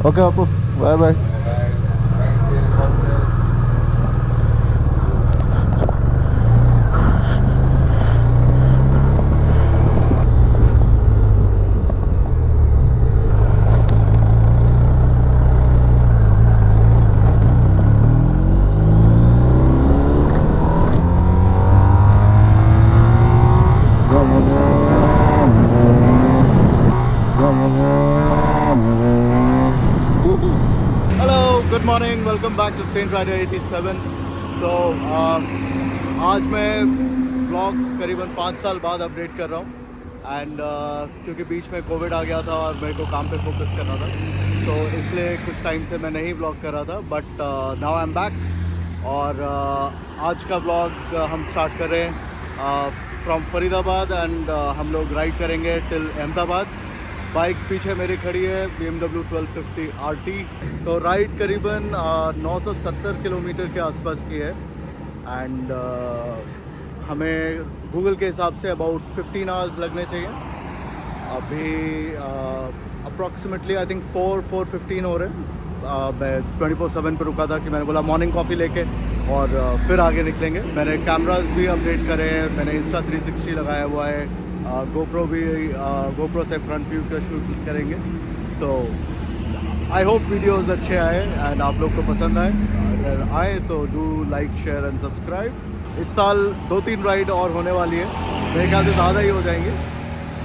Okay बापू, bye bye. Good morning, welcome back to Saint Rider 87। So आज मैं blog करीबन 5 साल बाद अपडेट कर रहा हूँ एंड क्योंकि बीच में कोविड आ गया था और मेरे को काम पे फोकस करना था, तो इसलिए कुछ टाइम से मैं नहीं ब्लॉग कर रहा था। But now I am back और आज का ब्लॉग हम स्टार्ट कर रहे हैं फ्रॉम फरीदाबाद एंड हम लोग राइड करेंगे टिल अहमदाबाद। बाइक पीछे मेरी खड़ी है BMW 1250 RT। तो राइड करीबन 970 किलोमीटर के आसपास की है एंड हमें गूगल के हिसाब से अबाउट 15 आवर्स लगने चाहिए। अभी अप्रॉक्सीमेटली आई थिंक 4:15 हो रहे हैं। मैं 24/7 पर रुका था कि मैंने बोला मॉर्निंग कॉफ़ी लेके और फिर आगे निकलेंगे। मैंने कैमरास भी अपडेट करे हैं, मैंने इंस्टा 360 लगाया हुआ है, गोप्रो से फ्रंट व्यू का शूट करेंगे। सो आई होप वीडियोस अच्छे आए एंड आप लोग को पसंद आए। अगर आए तो do like, share and subscribe. इस साल 2-3 राइड और होने वाली है, मेरे ख्याल से ज़्यादा ही हो जाएंगे,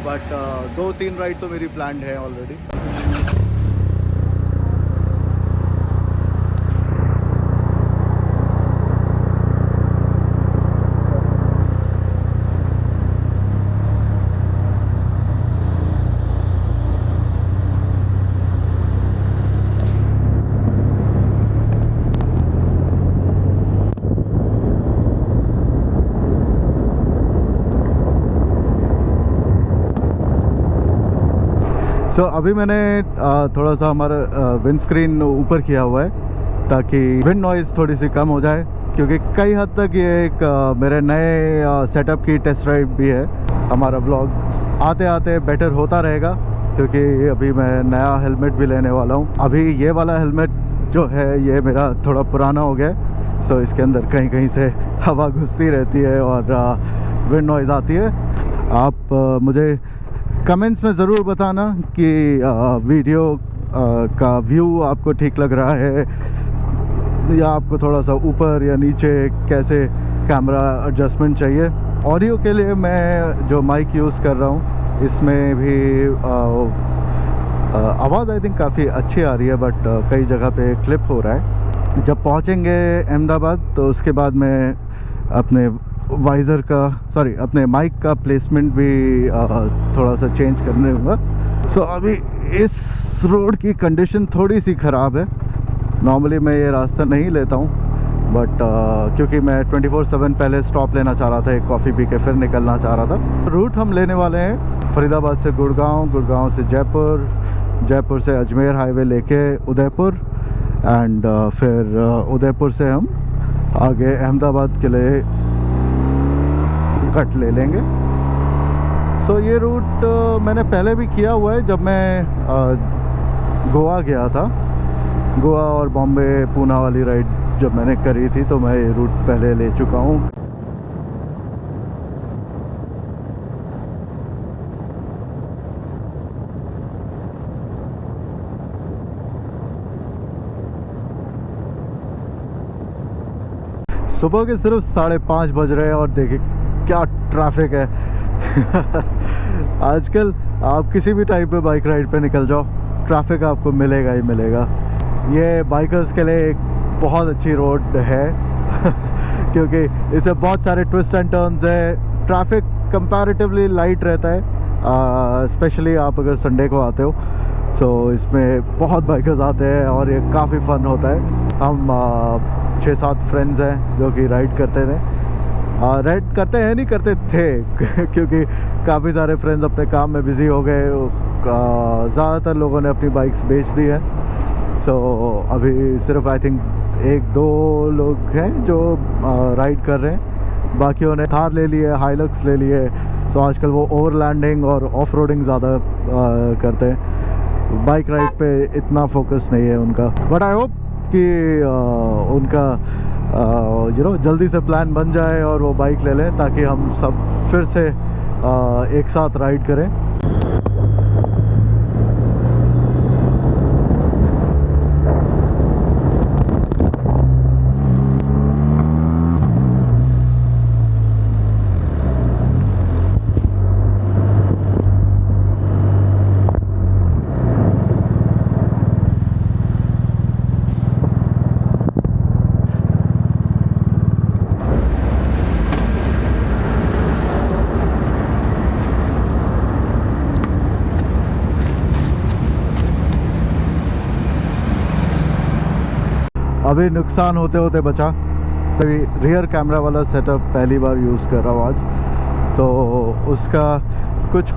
बट 2-3 राइड तो मेरी प्लान्ड है ऑलरेडी। सो अभी मैंने थोड़ा सा हमारा विंड स्क्रीन ऊपर किया हुआ है ताकि विंड नॉइज़ थोड़ी सी कम हो जाए, क्योंकि कई हद तक ये एक मेरे नए सेटअप की टेस्ट राइड भी है। हमारा ब्लॉग आते आते बेटर होता रहेगा, क्योंकि अभी मैं नया हेलमेट भी लेने वाला हूँ। अभी ये वाला हेलमेट जो है ये मेरा थोड़ा पुराना हो गया है, सो इसके अंदर कहीं कहीं से हवा घुसती रहती है और विंड नॉइज़ आती है। आप मुझे कमेंट्स में ज़रूर बताना कि वीडियो का व्यू आपको ठीक लग रहा है या आपको थोड़ा सा ऊपर या नीचे कैसे कैमरा एडजस्टमेंट चाहिए। ऑडियो के लिए मैं जो माइक यूज़ कर रहा हूँ इसमें भी आवाज़ आई थिंक काफ़ी अच्छी आ रही है, बट कई जगह पे क्लिप हो रहा है। जब पहुँचेंगे अहमदाबाद तो उसके बाद मैं अपने वाइज़र का अपने माइक का प्लेसमेंट भी थोड़ा सा चेंज करने होगा। सो अभी इस रोड की कंडीशन थोड़ी सी ख़राब है। नॉर्मली मैं ये रास्ता नहीं लेता हूँ, बट क्योंकि मैं 24/7 पहले स्टॉप लेना चाह रहा था, एक कॉफ़ी पी के फिर निकलना चाह रहा था। रूट हम लेने वाले हैं फरीदाबाद से गुड़गांव, गुड़गांव से जयपुर, जयपुर से अजमेर हाईवे लेके उदयपुर एंड फिर उदयपुर से हम आगे अहमदाबाद के लिए कट ले लेंगे। सो ये रूट मैंने पहले भी किया हुआ है। जब मैं गोवा गया था, गोवा और बॉम्बे पूना वाली राइड जब मैंने करी थी तो मैं ये रूट पहले ले चुका हूँ। सुबह के सिर्फ 5:30 बज रहे हैं और देखिए क्या ट्रैफिक है। आजकल आप किसी भी टाइप पे बाइक राइड पे निकल जाओ, ट्रैफिक आपको मिलेगा ही मिलेगा। ये बाइकर्स के लिए एक बहुत अच्छी रोड है क्योंकि इसमें बहुत सारे ट्विस्ट एंड टर्न्स है। ट्रैफिक कंपैरेटिवली लाइट रहता है, स्पेशली आप अगर संडे को आते हो। सो इसमें बहुत बाइकर्स आते हैं और ये काफ़ी फ़न होता है। हम 6-7 फ्रेंड्स हैं जो कि राइड करते थे, राइड करते हैं नहीं करते थे क्योंकि काफ़ी सारे फ्रेंड्स अपने काम में बिज़ी हो गए। ज़्यादातर लोगों ने अपनी बाइक्स बेच दी है। सो अभी सिर्फ आई थिंक 1-2 लोग हैं जो राइड कर रहे हैं, बाकियों ने थार ले लिए, हाइलक्स ले लिए। सो आजकल वो ओवरलैंडिंग और ऑफ रोडिंग ज़्यादा करते हैं। बाइक राइड पे इतना फोकस नहीं है उनका। बट आई होप कि उनका जल्दी से प्लान बन जाए और वो बाइक ले लें ताकि हम सब फिर से एक साथ राइड करें। अभी नुकसान होते होते बचा, तभी रियर कैमरा वाला सेटअप पहली बार यूज़ कर रहा हूँ आज। तो उसका कुछ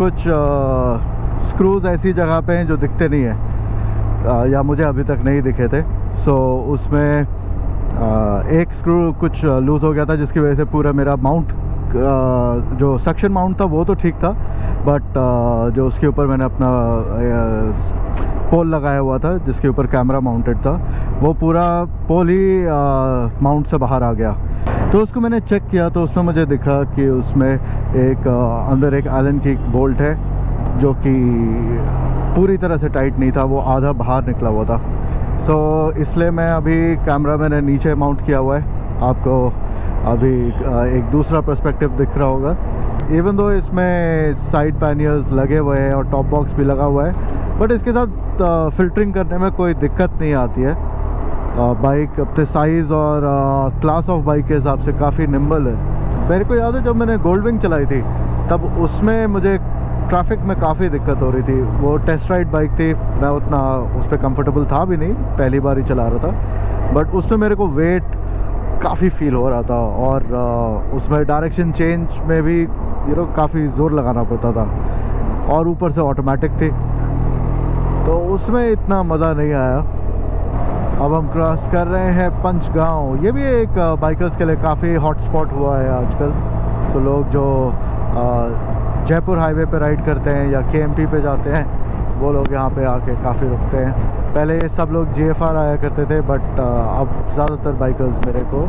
स्क्रूज़ ऐसी जगह पे हैं जो दिखते नहीं है या मुझे अभी तक नहीं दिखे थे। सो उसमें एक स्क्रू कुछ लूज़ हो गया था जिसकी वजह से पूरा मेरा माउंट जो सक्शन माउंट था वो तो ठीक था, बट जो उसके ऊपर मैंने अपना पोल लगाया हुआ था जिसके ऊपर कैमरा माउंटेड था, वो पूरा पोल ही माउंट से बाहर आ गया। तो उसको मैंने चेक किया तो उसमें मुझे दिखा कि उसमें एक अंदर एक एलन की बोल्ट है जो कि पूरी तरह से टाइट नहीं था, वो आधा बाहर निकला हुआ था। सो इसलिए मैं अभी कैमरा मैंने नीचे माउंट किया हुआ है। आपको अभी एक दूसरा पर्सपेक्टिव दिख रहा होगा। इवन दो इसमें साइड पैनियर्स लगे हुए हैं और टॉप बॉक्स भी लगा हुआ है, बट इसके साथ फ़िल्टरिंग करने में कोई दिक्कत नहीं आती है। बाइक अपने साइज़ और क्लास ऑफ बाइक के हिसाब से काफ़ी निम्बल है। मेरे को याद है जब मैंने गोल्डविंग चलाई थी तब उसमें मुझे ट्रैफिक में काफ़ी दिक्कत हो रही थी। वो टेस्ट राइड बाइक थी, मैं उतना उस पर कंफर्टेबल था भी नहीं, पहली बार ही चला रहा था, बट उसमें मेरे को वेट काफ़ी फील हो रहा था और उसमें डायरेक्शन चेंज में भी काफ़ी ज़ोर लगाना पड़ता था और ऊपर से ऑटोमेटिक थी, तो उसमें इतना मज़ा नहीं आया। अब हम क्रॉस कर रहे हैं पंचगांव। ये भी एक बाइकर्स के लिए काफ़ी हॉट स्पॉट हुआ है आजकल। सो लोग जो जयपुर हाईवे पे राइड करते हैं या केएमपी पे जाते हैं वो लोग यहाँ पे आके काफ़ी रुकते हैं। पहले ये सब लोग जीएफआर आया करते थे, बट अब ज़्यादातर बाइकर्स मेरे को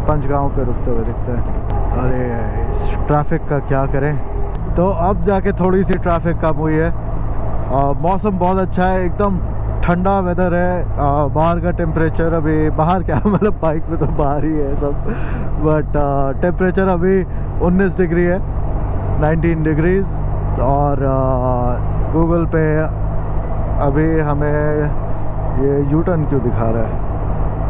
पंचगांव पे रुकते हुए दिखते हैं। अरे इस ट्रैफिक का क्या करें। तो अब जाके थोड़ी सी ट्रैफिक कम हुई है। मौसम बहुत अच्छा है, एकदम ठंडा वेदर है। बाहर का टेम्परेचर अभी, बाहर क्या मतलब बाइक में तो बाहर ही है सब, बट टेम्परेचर अभी 19 डिग्री है, 19 डिग्रीज़। और गूगल पे अभी हमें ये यू टर्न क्यों दिखा रहा है?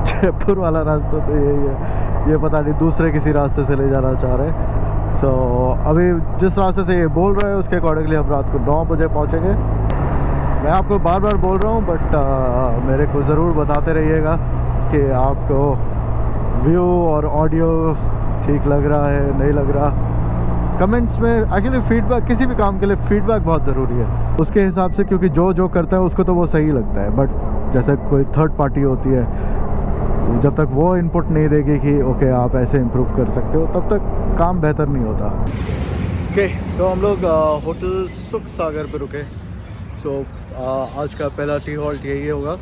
जयपुर वाला रास्ता तो यही है, ये पता नहीं दूसरे किसी रास्ते से ले जाना चाह रहे हैं। सो अभी जिस रास्ते से ये बोल रहे हैं उसके अकॉर्डिंगली हम रात को 9 बजे पहुँचेंगे। मैं आपको बार बार बोल रहा हूँ, बट मेरे को ज़रूर बताते रहिएगा कि आपको व्यू और ऑडियो ठीक लग रहा है नहीं लग रहा। कमेंट्स में एक्चुअली फीडबैक, किसी भी काम के लिए फीडबैक बहुत ज़रूरी है उसके हिसाब से, क्योंकि जो करता है उसको तो वो सही लगता है, बट जैसे कोई थर्ड पार्टी होती है, जब तक वो इनपुट नहीं देगी कि ओके आप ऐसे इम्प्रूव कर सकते हो, तब तक काम बेहतर नहीं होता। ओके, तो हम लोग होटल सुख सागर पे रुके। सो आज का पहला टी हॉल्ट यही होगा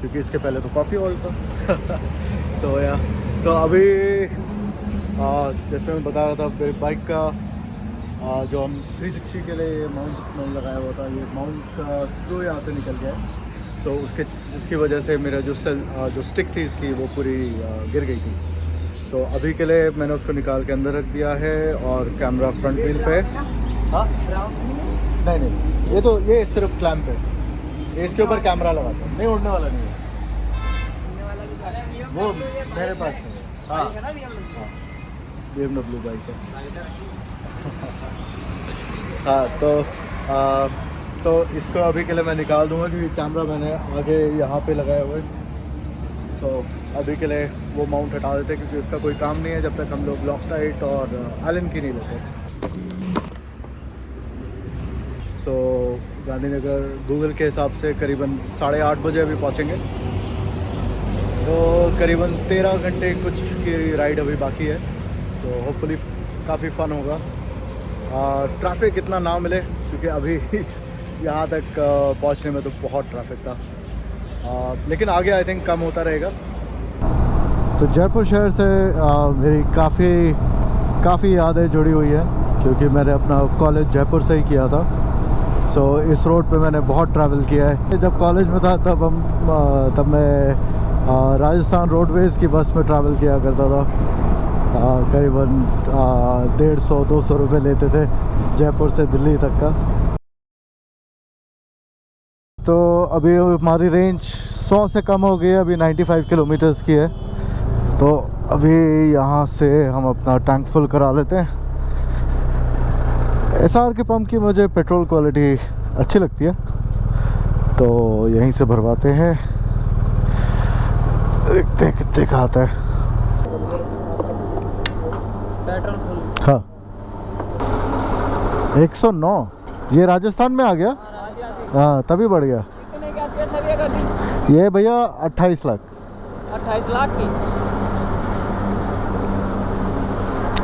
क्योंकि इसके पहले तो कॉफ़ी हॉल्ट था। तो अभी जैसे मैं बता रहा था, मेरी बाइक का जो हम 360 के लिए माउंट लगाया हुआ था, ये माउंट का स्क्रू यहाँ से निकल गया है। सो उसकी वजह से मेरा जो स्टिक थी इसकी वो पूरी गिर गई थी। सो अभी के लिए मैंने उसको निकाल के अंदर रख दिया है और कैमरा फ्रंट व्हील पे। हाँ नहीं, ये सिर्फ क्लैंप है, इसके ऊपर कैमरा लगाता है, नहीं उड़ने वाला नहीं है वो मेरे पास नहीं है। हाँ BMW बाइक है। हाँ तो इसको अभी के लिए मैं निकाल दूंगा क्योंकि कैमरा मैंने आगे यहाँ पे लगाया हुआ है। तो अभी के लिए वो माउंट हटा देते हैं क्योंकि उसका कोई काम नहीं है जब तक हम लोग लॉकटाइट और एलन की नहीं लेते। तो गांधीनगर गूगल के हिसाब से करीबन 8:30 बजे अभी पहुँचेंगे। तो करीबन 13 घंटे कुछ की राइड अभी बाकी है, तो होपफुली काफ़ी फ़न होगा। ट्रैफिक इतना ना मिले क्योंकि अभी यहाँ तक पहुँचने में तो बहुत ट्रैफिक था, लेकिन आगे आई थिंक कम होता रहेगा। तो जयपुर शहर से मेरी काफ़ी यादें जुड़ी हुई है, क्योंकि मैंने अपना कॉलेज जयपुर से ही किया था। सो इस रोड पे मैंने बहुत ट्रैवल किया है। जब कॉलेज में था तब मैं राजस्थान रोडवेज़ की बस में ट्रैवल किया करता था। करीबन 150-200 रुपये लेते थे जयपुर से दिल्ली तक का। तो अभी हमारी रेंज 100 से कम हो गई है, अभी 95 किलोमीटर्स की है। तो अभी यहाँ से हम अपना टैंक फुल करा लेते हैं। एसआर के पंप की मुझे पेट्रोल क्वालिटी अच्छी लगती है, तो यहीं से भरवाते हैं, देखते हैं कितने का आता है। पेट्रोल फुल हाँ 109, ये राजस्थान में आ गया। हाँ तभी बढ़ गया। कितने की आती है सर ये गाड़ी? ये भैया 28 लाख। 28 लाख की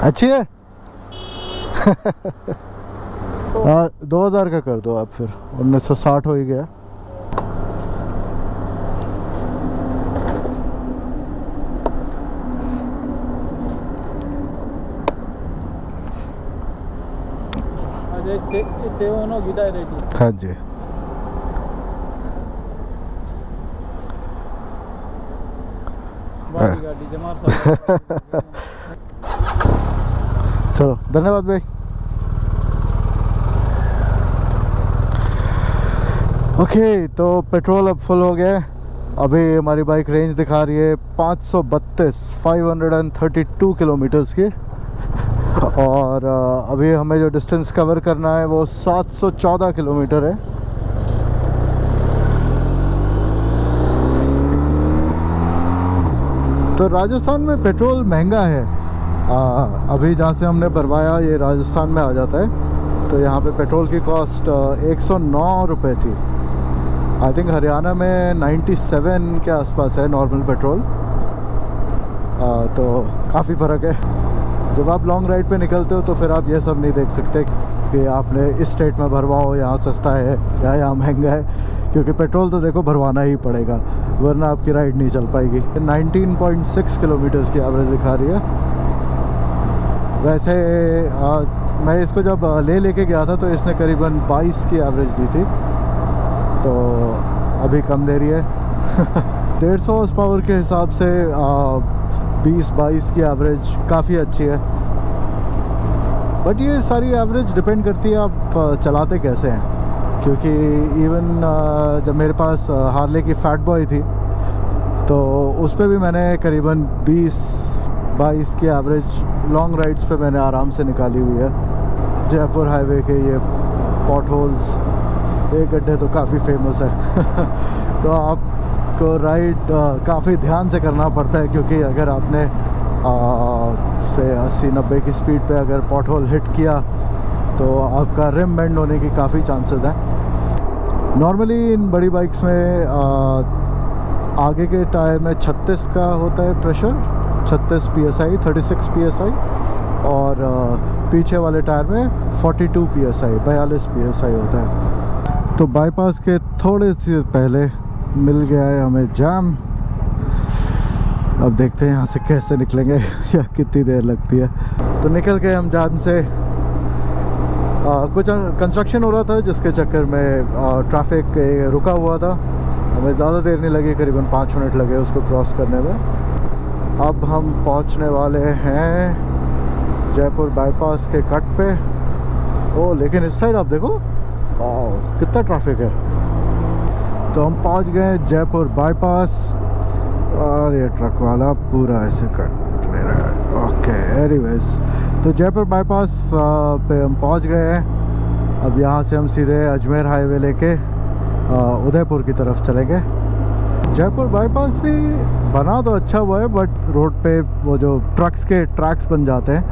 अच्छी है। हाँ 2000 का कर दो आप, फिर 1960 हो ही गया। इससे होनो विदाई रेडी। हाँ जी। गाड़ी जमार साहब। चलो धन्यवाद भाई। ओके, तो पेट्रोल अब फुल हो गया है। अभी हमारी बाइक रेंज दिखा रही है 532 किलोमीटर्स की, और अभी हमें जो डिस्टेंस कवर करना है वो 714 किलोमीटर है। तो राजस्थान में पेट्रोल महंगा है। अभी जहाँ से हमने भरवाया ये राजस्थान में आ जाता है, तो यहाँ पे पेट्रोल की कॉस्ट 109 रुपये थी। आई थिंक हरियाणा में 97 के आसपास है नॉर्मल पेट्रोल। तो काफ़ी फ़र्क है। जब आप लॉन्ग राइड पे निकलते हो तो फिर आप ये सब नहीं देख सकते कि आपने इस स्टेट में भरवाओ, यहाँ सस्ता है या यहाँ महंगा है, क्योंकि पेट्रोल तो देखो भरवाना ही पड़ेगा, वरना आपकी राइड नहीं चल पाएगी। 19.6 किलोमीटर्स की एवरेज दिखा रही है। वैसे मैं इसको जब लेके गया था तो इसने करीबन 22 की एवरेज दी थी, तो अभी कम दे रही है। 150 हॉर्स पावर के हिसाब से 20-22 की एवरेज काफ़ी अच्छी है। बट ये सारी एवरेज डिपेंड करती है आप चलाते कैसे हैं, क्योंकि इवन जब मेरे पास हार्ले की फैट बॉय थी तो उस पर भी मैंने करीबन 20-22 की एवरेज लॉन्ग राइड्स पे मैंने आराम से निकाली हुई है। जयपुर हाईवे के ये पॉट होल्स, ये गड्ढे तो काफ़ी फेमस है। तो आपको राइड काफ़ी ध्यान से करना पड़ता है, क्योंकि अगर आपने से 80-90 की स्पीड पे अगर पॉट होल हिट किया तो आपका रिम बेंड होने की काफ़ी चांसेस हैं। नॉर्मली इन बड़ी बाइक्स में आगे के टायर में 36 का होता है प्रेशर, 36 PSI, 36 PSI, और पीछे वाले टायर में 42 PSI, 42 PSI होता है। तो बाईपास के थोड़े से पहले मिल गया है हमें जाम। अब देखते हैं यहाँ से कैसे निकलेंगे या कितनी देर लगती है। तो निकल के हम जाम से कुछ कंस्ट्रक्शन हो रहा था जिसके चक्कर में ट्रैफिक रुका हुआ था। हमें ज़्यादा देर नहीं लगी, करीबन 5 मिनट लगे उसको क्रॉस करने में। अब हम पहुँचने वाले हैं जयपुर बाईपास के कट पे। ओ लेकिन इस साइड आप देखो कितना ट्रैफिक है। तो हम पहुँच गए जयपुर बाईपास, और ये ट्रक वाला पूरा ऐसे कट ले रहा है। ओके, एनीवेज तो जयपुर बाईपास पे हम पहुंच गए हैं। अब यहाँ से हम सीधे अजमेर हाईवे लेके उदयपुर की तरफ चलेंगे। जयपुर बाईपास भी बना तो अच्छा हुआ है, बट रोड पे वो जो ट्रक्स के ट्रैक्स बन जाते हैं,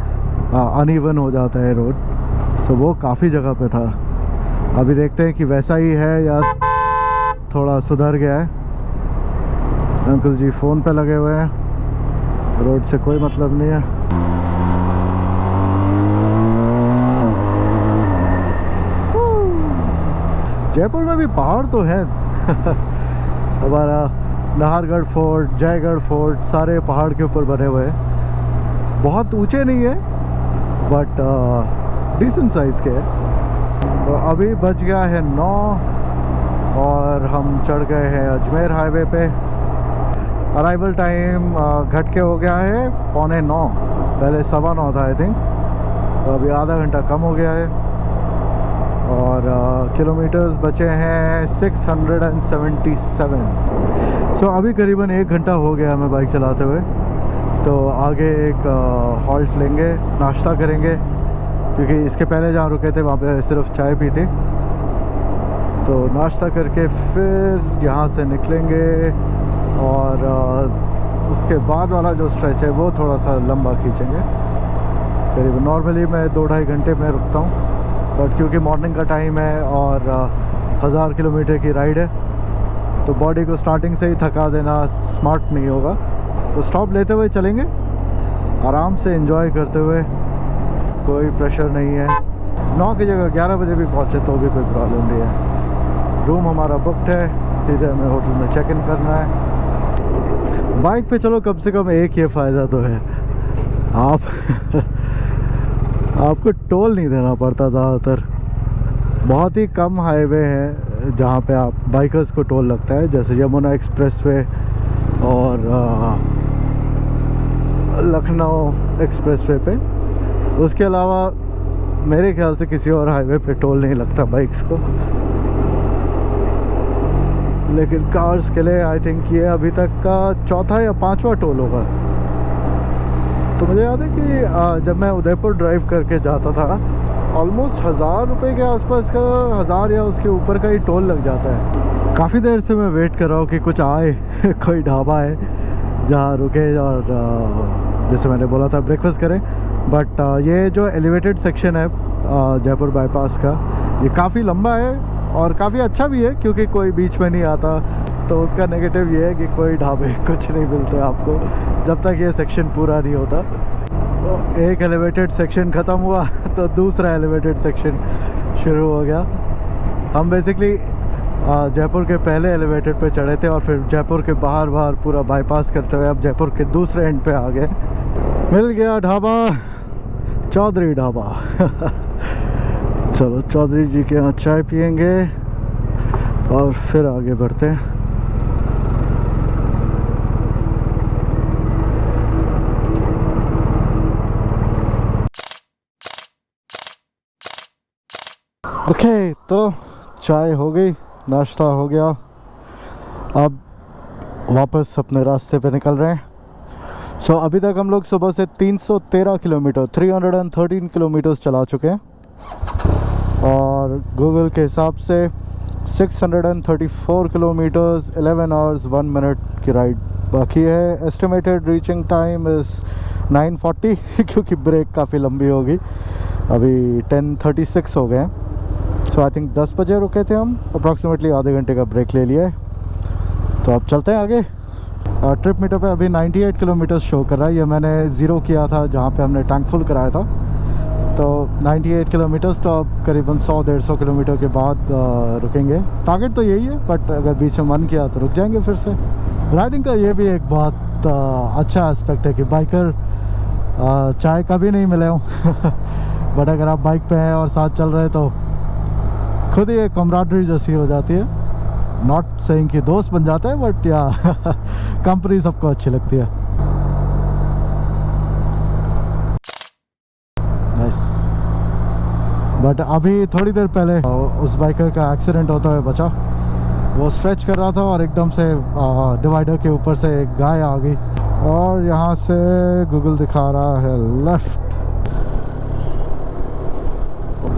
अनइवन हो जाता है रोड, सो वो काफ़ी जगह पे था। अभी देखते हैं कि वैसा ही है या थोड़ा सुधर गया है। अंकल जी फ़ोन पे लगे हुए हैं, रोड से कोई मतलब नहीं है। भी पहाड़ तो हैं हमारा नाहरगढ़ फोर्ट, जयगढ़ फोर्ट सारे पहाड़ के ऊपर बने हुए हैं। बहुत ऊंचे नहीं है बट डिसेंट साइज़ के हैं। तो अभी बज गया है 9 और हम चढ़ गए हैं अजमेर हाईवे पे। अराइवल टाइम घट के हो गया है 8:45, पहले 9:15 था आई थिंक, तो अभी आधा घंटा कम हो गया है। और किलोमीटर्स बचे हैं 677। सो अभी करीबन 1 घंटा हो गया हमें बाइक चलाते हुए। तो आगे एक हॉल्ट लेंगे, नाश्ता करेंगे, क्योंकि इसके पहले जहाँ रुके थे वहाँ पे सिर्फ चाय पी थी। तो नाश्ता करके फिर यहाँ से निकलेंगे और उसके बाद वाला जो स्ट्रेच है वो थोड़ा सा लंबा खींचेंगे। करीब नॉर्मली मैं 2-2.5 घंटे में रुकता हूँ, बट क्योंकि मॉर्निंग का टाइम है और 1000 किलोमीटर की राइड है तो बॉडी को स्टार्टिंग से ही थका देना स्मार्ट नहीं होगा। तो स्टॉप लेते हुए चलेंगे, आराम से एंजॉय करते हुए, कोई प्रेशर नहीं है। 9 की जगह 11 बजे भी पहुँचे तो भी कोई प्रॉब्लम नहीं है। रूम हमारा बुकड है, सीधे हमें होटल में चेक इन करना है। बाइक पे चलो कम से कम एक ये फ़ायदा तो है, आपको टोल नहीं देना पड़ता ज़्यादातर। बहुत ही कम हाईवे हैं जहाँ पे आप बाइकर्स को टोल लगता है, जैसे यमुना एक्सप्रेसवे और लखनऊ एक्सप्रेसवे पे। उसके अलावा मेरे ख्याल से किसी और हाईवे पे टोल नहीं लगता बाइक्स को। लेकिन कार्स के लिए आई थिंक ये अभी तक का 4था या 5वां टोल होगा। तो मुझे याद है कि जब मैं उदयपुर ड्राइव करके जाता था ऑलमोस्ट 1000 रुपये के आसपास का, 1000 या उसके ऊपर का ही टोल लग जाता है। काफ़ी देर से मैं वेट कर रहा हूँ कि कुछ आए कोई ढाबा है जहाँ रुके और जैसे मैंने बोला था ब्रेकफास्ट करें। बट ये जो एलिवेटेड सेक्शन है जयपुर बाईपास का, ये काफ़ी लंबा है और काफ़ी अच्छा भी है, क्योंकि कोई बीच में नहीं आता। तो उसका नेगेटिव ये है कि कोई ढाबे कुछ नहीं मिलते आपको जब तक ये सेक्शन पूरा नहीं होता। तो एक एलिवेटेड सेक्शन ख़त्म हुआ तो दूसरा एलिवेटेड सेक्शन शुरू हो गया। हम बेसिकली जयपुर के पहले एलिवेटेड पे चढ़े थे और फिर जयपुर के बाहर पूरा बाईपास करते हुए अब जयपुर के दूसरे एंड पे आ गए। मिल गया ढाबा, चौधरी ढाबा चलो चौधरी जी के यहाँ चाय पियेंगे और फिर आगे बढ़ते हैं। ओके, तो चाय हो गई, नाश्ता हो गया, अब वापस अपने रास्ते पे निकल रहे हैं। सो अभी तक हम लोग सुबह से 313 किलोमीटर 313 किलोमीटर्स चला चुके हैं और गूगल के हिसाब से 634 किलोमीटर्स 11 आवर्स 1 मिनट की राइड बाकी है। एस्टिमेटेड रीचिंग टाइम इज़ 9:40 क्योंकि ब्रेक काफ़ी लंबी होगी। अभी 10:36 हो गए हैं। सो आई थिंक 10 बजे रुके थे हम, अप्रॉक्सीमेटली आधे घंटे का ब्रेक ले लिया है। तो अब चलते हैं आगे। ट्रिप मीटर पे अभी 98 किलोमीटर्स शो कर रहा है। ये मैंने ज़ीरो किया था जहाँ पे हमने टैंक फुल कराया था। तो 98 किलोमीटर्स, तो अब करीबन 100-150 किलोमीटर के बाद रुकेंगे। टारगेट तो यही है, बट अगर बीच में मन किया तो रुक जाएंगे फिर से। राइडिंग का ये भी एक बहुत अच्छा एस्पेक्ट है कि बाइकर चाय कभी नहीं मिले हों बट अगर आप बाइक पे हैं और साथ चल रहे तो खुद ही एक कमराडरी जैसी हो जाती है। नॉट सेइंग कि दोस्त बन जाता है, बट या कंपनी सबको अच्छी लगती है। नाइस। बट अभी थोड़ी देर पहले उस बाइकर का एक्सीडेंट होता हुआ बचा। वो स्ट्रेच कर रहा था और एकदम से डिवाइडर के ऊपर से एक गाय आ गई और यहाँ से गूगल दिखा रहा है लेफ्ट।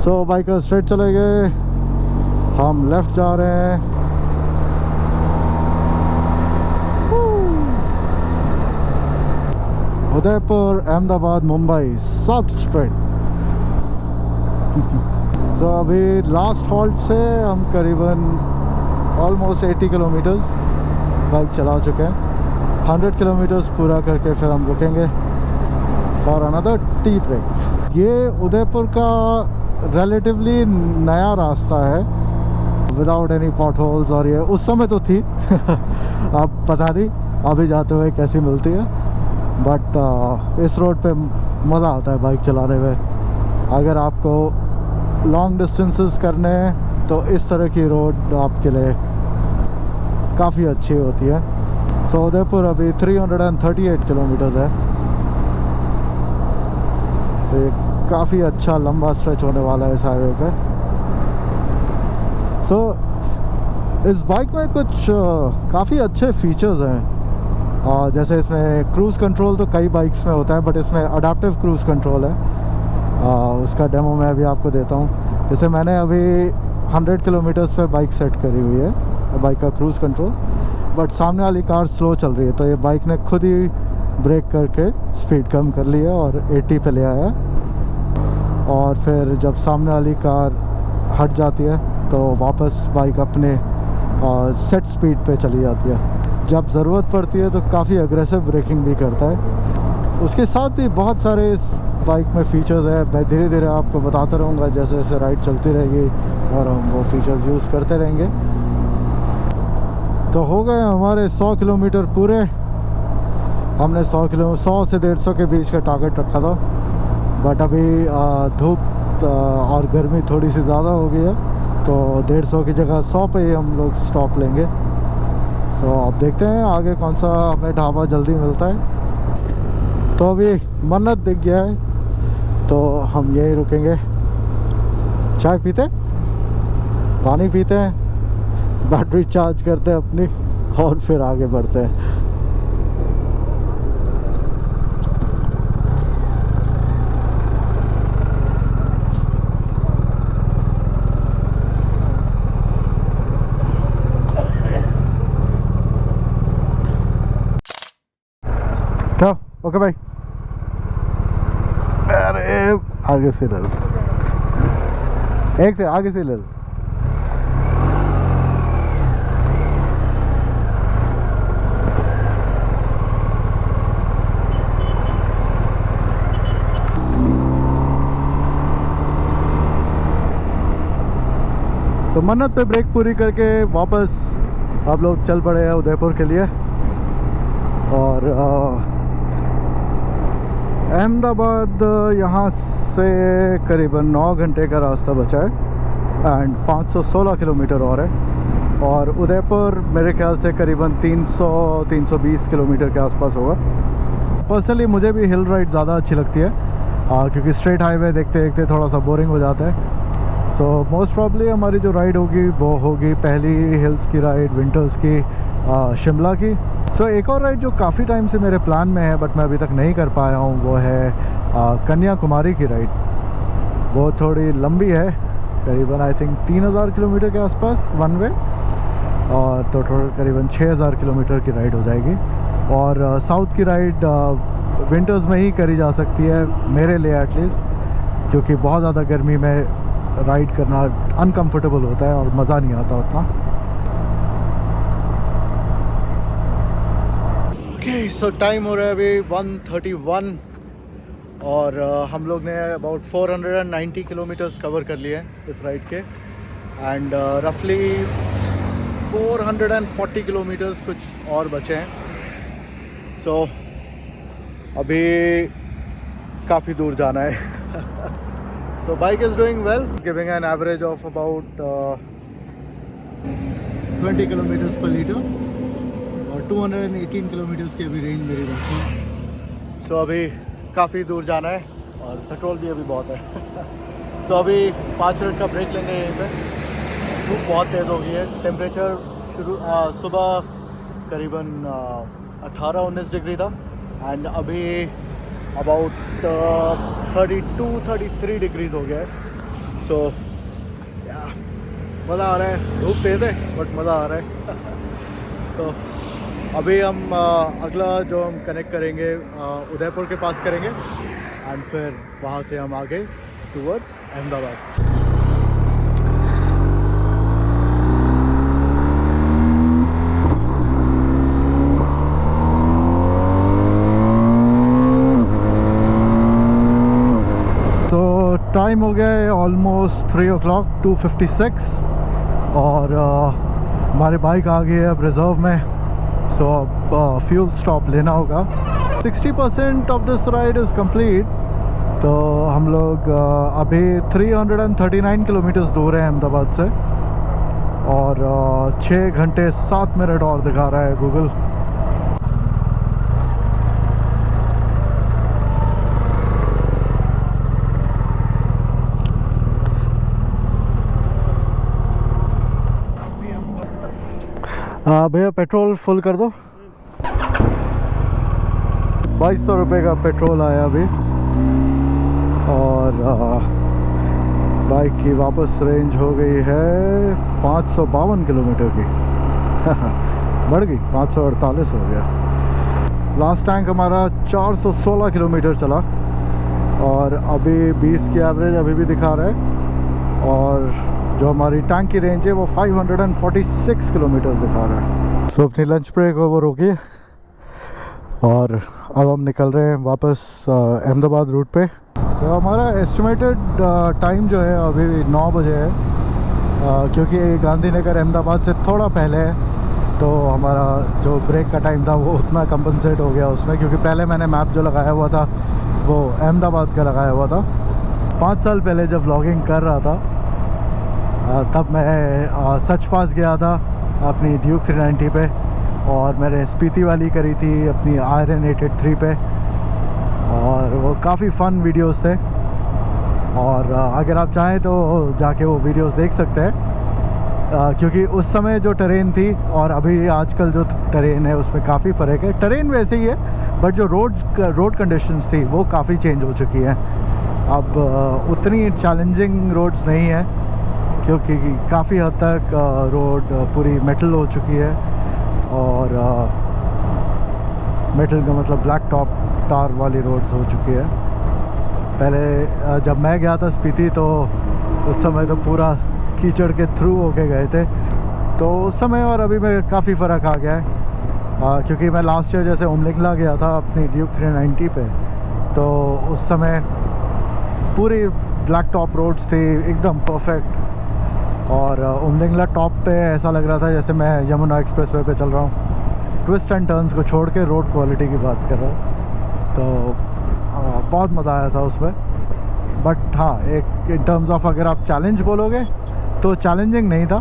सो बाइकर स्ट्रेट चले गए, हम लेफ्ट जा रहे हैं। उदयपुर, अहमदाबाद, मुंबई सब स्ट्रेट। सो अभी लास्ट हॉल्ट से हम करीबन ऑलमोस्ट 80 किलोमीटर्स बाइक चला चुके हैं। 100 किलोमीटर्स पूरा करके फिर हम रुकेंगे फॉर अनदर टी ब्रेक। ये उदयपुर का रिलेटिवली नया रास्ता है। विदाउट एनी पॉट होल्स, और ये उस समय तो थी अब पता नहीं अभी जाते हुए कैसी मिलती है। बट इस रोड पे मज़ा आता है बाइक चलाने में। अगर आपको लॉन्ग डिस्टेंसेस करने हैं तो इस तरह की रोड आपके लिए काफ़ी अच्छी होती है। सो उदयपुर अभी 338 किलोमीटर्स है, तो ये काफ़ी अच्छा लंबा स्ट्रेच होने वाला है इस हाईवे पे। सो इस बाइक में कुछ काफ़ी अच्छे फीचर्स हैं। जैसे इसमें क्रूज़ कंट्रोल तो कई बाइक्स में होता है, बट इसमें अडेप्टिव क्रूज़ कंट्रोल है। उसका डेमो मैं अभी आपको देता हूँ। जैसे मैंने अभी 100 किलोमीटर्स पे बाइक सेट करी हुई है, बाइक का क्रूज़ कंट्रोल, बट सामने वाली कार स्लो चल रही है, तो ये बाइक ने खुद ही ब्रेक करके स्पीड कम कर ली है और 80 पे ले आया। और फिर जब सामने वाली कार हट जाती है तो वापस बाइक अपने सेट स्पीड पे चली जाती है। जब ज़रूरत पड़ती है तो काफ़ी अग्रेसिव ब्रेकिंग भी करता है। उसके साथ ही बहुत सारे इस बाइक में फ़ीचर्स है। मैं धीरे धीरे आपको बताता रहूँगा जैसे जैसे राइड चलती रहेगी और हम वो फीचर्स यूज़ करते रहेंगे। तो हो गए हमारे 100 किलोमीटर पूरे। हमने 100 से 150 के बीच का टारगेट रखा था, बट अभी धूप और गर्मी थोड़ी सी ज़्यादा हो गई है, तो 150 की जगह 100 पे ही हम लोग स्टॉप लेंगे। तो अब देखते हैं आगे कौन सा हमें ढाबा जल्दी मिलता है। तो अभी मन्नत दिख गया है, तो हम यहीं रुकेंगे, चाय पीते, पानी पीते हैं, बैटरी चार्ज करते हैं अपनी, और फिर आगे बढ़ते हैं। क्या ओके भाई, अरे आगे से ले लो, एक से आगे से ले लो। तो मन्नत पे ब्रेक पूरी करके वापस आप लोग चल पड़े हैं उदयपुर के लिए। और अहमदाबाद यहाँ से करीबन 9 घंटे का रास्ता बचा है एंड 516 किलोमीटर और है। और उदयपुर मेरे ख्याल से करीबन 300-320 किलोमीटर के आसपास होगा। पर्सनली मुझे भी हिल राइड ज़्यादा अच्छी लगती है, क्योंकि स्ट्रेट हाईवे देखते देखते थोड़ा सा बोरिंग हो जाता है। सो मोस्ट प्रॉब्ली हमारी जो राइड होगी वो होगी पहली हिल्स की राइड, विंटर्स की, शिमला की। सो एक और राइड जो काफ़ी टाइम से मेरे प्लान में है बट मैं अभी तक नहीं कर पाया हूँ, वो है कन्याकुमारी की राइड। वो थोड़ी लंबी है, करीबन आई थिंक 3000 किलोमीटर के आसपास वन वे, और तो टोटल करीबन 6000 किलोमीटर की राइड हो जाएगी। और साउथ की राइड विंटर्स में ही करी जा सकती है मेरे लिए एटलीस्ट, क्योंकि बहुत ज़्यादा गर्मी में राइड करना अनकंफर्टेबल होता है और मज़ा नहीं आता उतना। ओके, सो टाइम हो रहा है अभी 1:31 और हम लोग ने अबाउट 490 किलोमीटर्स कवर कर लिए हैं इस राइड के, एंड रफली 440 किलोमीटर्स कुछ और बचे हैं। सो अभी काफ़ी दूर जाना है। So bike is doing well, it's giving an average of about 20 kilometers per liter और 218 kilometers की अभी रेंज मेरी बची है। So अभी काफ़ी दूर जाना है और पेट्रोल भी अभी बहुत है। So अभी 5 मिनट का ब्रेक लेंगे यहीं पे। धूप बहुत तेज़ हो गई है, टेम्परेचर सुबह करीबन 18-19 डिग्री था एंड अभी अबाउट 32-33 डिग्रीज हो गया है। सो मज़ा आ रहा है, धूप तेज़ है बट मज़ा आ रहा है। तो अभी हम अगला जो हम कनेक्ट करेंगे उदयपुर के पास करेंगे एंड फिर वहाँ से हम आगे टूवर्ड्स अहमदाबाद। टाइम हो गया है ऑलमोस्ट 3 o'clock, 2:56 और हमारी बाइक आ गई है अब रिज़र्व में, सो अब फ्यूल स्टॉप लेना होगा। 60% of this ride is complete. तो हम लोग अभी 339 किलोमीटर्स दूर है अहमदाबाद से, और 6 घंटे 7 मिनट और दिखा रहा है गूगल। भैया पेट्रोल फुल कर दो। 2200 रुपये का पेट्रोल आया अभी, और बाइक की वापस रेंज हो गई है 552 किलोमीटर की। बढ़ गई, 548 हो गया। लास्ट टैंक हमारा 416 किलोमीटर चला, और अभी 20 की एवरेज अभी भी दिखा रहा है, और जो हमारी टैंक की रेंज है वो 546 किलोमीटर दिखा रहा है। सो अपनी लंच ब्रेक वो रोकिए, और अब हम निकल रहे हैं वापस अहमदाबाद रूट पे। तो हमारा एस्टिमेटेड टाइम जो है अभी 9 बजे है, क्योंकि गांधीनगर अहमदाबाद से थोड़ा पहले है, तो हमारा जो ब्रेक का टाइम था वो उतना कंपनसेट हो गया उसमें, क्योंकि पहले मैंने मैप जो लगाया हुआ था वो अहमदाबाद का लगाया हुआ था। 5 साल पहले जब व्लॉगिंग कर रहा था तब मैं सच पास गया था अपनी ड्यूक 390 पे, और मैंने स्पीति वाली करी थी अपनी आयरन 883 पे, और वो काफ़ी फ़न वीडियोस थे। और अगर आप चाहें तो जाके वो वीडियोस देख सकते हैं, क्योंकि उस समय जो टरेन थी और अभी आजकल जो टरेन है उसमें काफ़ी फ़र्क है। टरेन वैसे ही है, बट जो रोड कंडीशंस थी वो काफ़ी चेंज हो चुकी हैं। अब उतनी चैलेंजिंग रोड्स नहीं है, क्योंकि काफ़ी हद तक रोड पूरी मेटल हो चुकी है, और मेटल का मतलब ब्लैक टॉप टार वाली रोड्स हो चुकी है। पहले जब मैं गया था स्पीति तो उस समय तो पूरा कीचड़ के थ्रू होके गए थे, तो उस समय और अभी में काफ़ी फ़र्क आ गया है। क्योंकि मैं लास्ट ईयर जैसे उमलिंगला गया था अपनी ड्यूक 390 पे, तो उस समय पूरी ब्लैक टॉप रोड्स थी एकदम परफेक्ट, और उमलिंगला टॉप पे ऐसा लग रहा था जैसे मैं यमुना एक्सप्रेसवे पे चल रहा हूँ। ट्विस्ट एंड टर्न्स को छोड़ के रोड क्वालिटी की बात कर रहा हूँ, तो बहुत मज़ा आया था उसमें। बट हाँ, एक इन टर्म्स ऑफ अगर आप चैलेंज बोलोगे तो चैलेंजिंग नहीं था,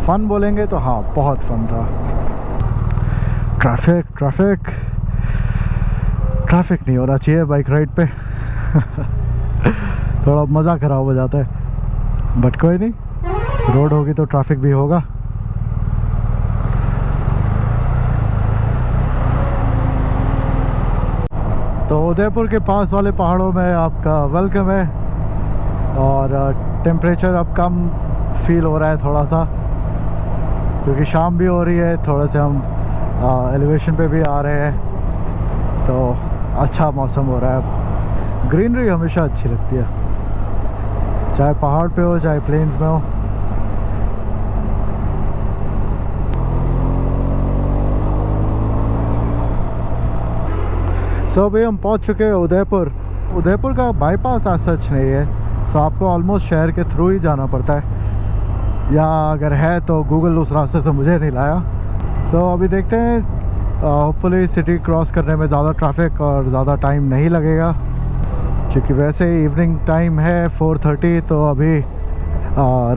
फ़न बोलेंगे तो हाँ बहुत फ़न था। ट्रैफिक नहीं होना चाहिए बाइक राइड पे। थोड़ा मज़ा ख़राब हो जाता है, बट कोई नहीं, रोड होगी तो ट्रैफिक भी होगा। तो उदयपुर के पास वाले पहाड़ों में आपका वेलकम है, और टेम्परेचर अब कम फील हो रहा है थोड़ा सा, क्योंकि शाम भी हो रही है, थोड़े से हम एलिवेशन पे भी आ रहे हैं, तो अच्छा मौसम हो रहा है अब। ग्रीनरी हमेशा अच्छी लगती है, चाहे पहाड़ पे हो चाहे प्लेन्स में हो। सो अभी हम पहुंच चुके हैं उदयपुर। उदयपुर का बाईपास आज सच नहीं है, सो आपको ऑलमोस्ट शहर के थ्रू ही जाना पड़ता है, या अगर है तो गूगल उस रास्ते से मुझे नहीं लाया। सो अभी देखते हैं, होपफुली सिटी क्रॉस करने में ज़्यादा ट्रैफिक और ज़्यादा टाइम नहीं लगेगा, क्योंकि वैसे ही इवनिंग टाइम है 4:30, तो अभी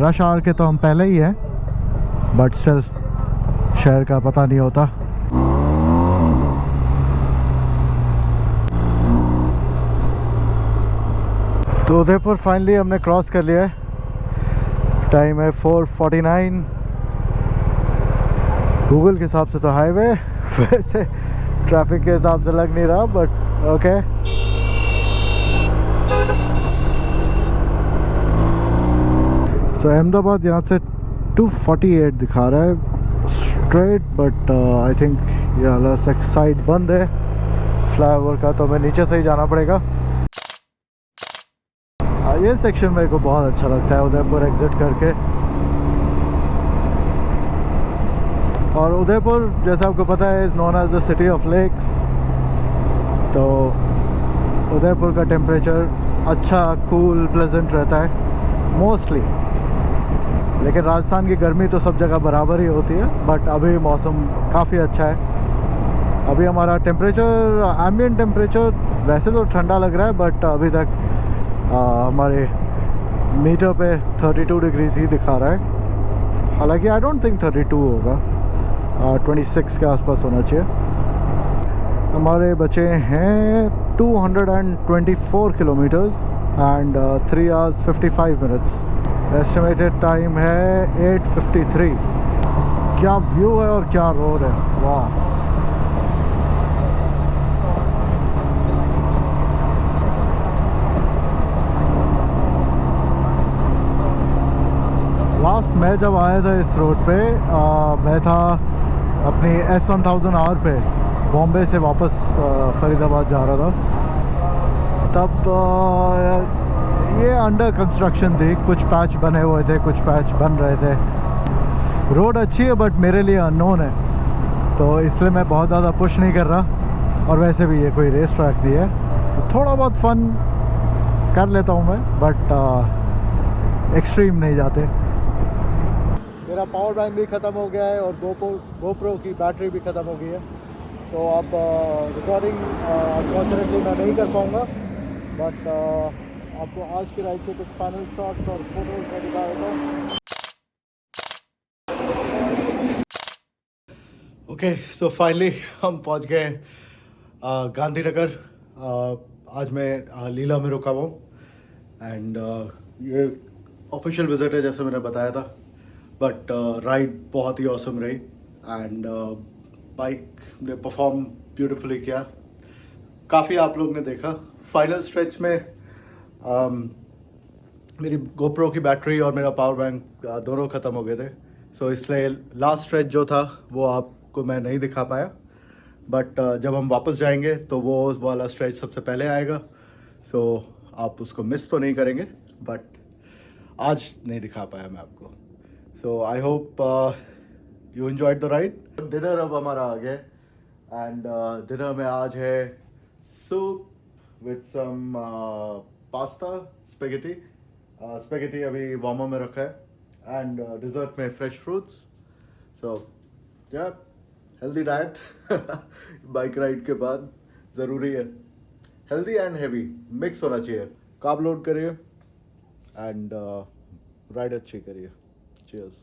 रश आवर के तो हम पहले ही हैं, बट स्टिल शहर का पता नहीं होता। तो उदयपुर फाइनली हमने क्रॉस कर लिया है। टाइम है 4:49। गूगल के हिसाब से तो हाईवे, वैसे ट्रैफिक के हिसाब से लग नहीं रहा, बट ओके। सो अहमदाबाद यहाँ से 248 दिखा रहा है स्ट्रेट, बट आई थिंक ये वाला साइड बंद है फ्लाईओवर का, तो हमें नीचे से ही जाना पड़ेगा। ये सेक्शन मेरे को बहुत अच्छा लगता है उदयपुर एग्जिट करके। और उदयपुर जैसा आपको पता है is known as the city of lakes, तो उदयपुर का टेम्परेचर अच्छा, कूल, प्लेजेंट रहता है मोस्टली। लेकिन राजस्थान की गर्मी तो सब जगह बराबर ही होती है, बट अभी मौसम काफ़ी अच्छा है। अभी हमारा टेम्परेचर, एम्बिएंट टेम्परेचर वैसे तो ठंडा लग रहा है, बट अभी तक हमारे मीटर पे 32 डिग्रीज ही दिखा रहा है। हालांकि आई डोंट थिंक 32 होगा, 26 के आसपास होना चाहिए। हमारे बचे हैं 224 kilometres and 3 hours 55 minutes. Estimated time है 8:53। क्या व्यू है और क्या रोड है, वाह। लास्ट मैं जब आया था इस रोड पे, मैं था अपनी S1000R पे बॉम्बे से वापस फरीदाबाद जा रहा था। तब ये अंडर कंस्ट्रक्शन थी, कुछ पैच बने हुए थे, कुछ पैच बन रहे थे। रोड अच्छी है बट मेरे लिए अननोन है, तो इसलिए मैं बहुत ज़्यादा पुश नहीं कर रहा। और वैसे भी ये कोई रेस ट्रैक नहीं है, तो थोड़ा बहुत फन कर लेता हूँ मैं, बट एक्सट्रीम नहीं जाते। मेरा पावर बैंक भी ख़त्म हो गया है और गोप्रो की बैटरी भी ख़त्म हो गई है, तो अब रिकॉर्डिंग अनफॉर्चुनेटली मैं नहीं कर पाऊँगा। बट आपको आज की राइड के कुछ फाइनल शॉट्स और फोटोज में दिखा देता हूँ। ओके, सो फाइनली हम पहुँच गए गांधीनगर। आज मैं लीला में रुका हुआ हूँ एंड ये ऑफिशियल विज़िट है जैसे मैंने बताया था, बट राइड बहुत ही ऑसम रही एंड बाइक ने परफॉर्म ब्यूटीफुली किया। काफ़ी आप लोग ने देखा फाइनल स्ट्रेच में मेरी गोप्रो की बैटरी और मेरा पावर बैंक दोनों ख़त्म हो गए थे, सो इसलिए लास्ट स्ट्रेच जो था वो आपको मैं नहीं दिखा पाया। बट जब हम वापस जाएंगे तो वो वाला स्ट्रेच सबसे पहले आएगा, सो आप उसको मिस तो नहीं करेंगे, बट आज नहीं दिखा पाया मैं आपको। So I hope you enjoyed the ride. Dinner अब हमारा आ गया एंड डिनर में आज है soup with some pasta, spaghetti. Spaghetti अभी वार्मर में रखा है एंड डिज़र्ट में फ्रेश फ्रूट्स। सो या हेल्दी डाइट बाइक राइड के बाद ज़रूरी है। हेल्दी एंड हेवी मिक्स होना चाहिए। कार्ब लोड करिए एंड राइड अच्छी करिए। Cheers.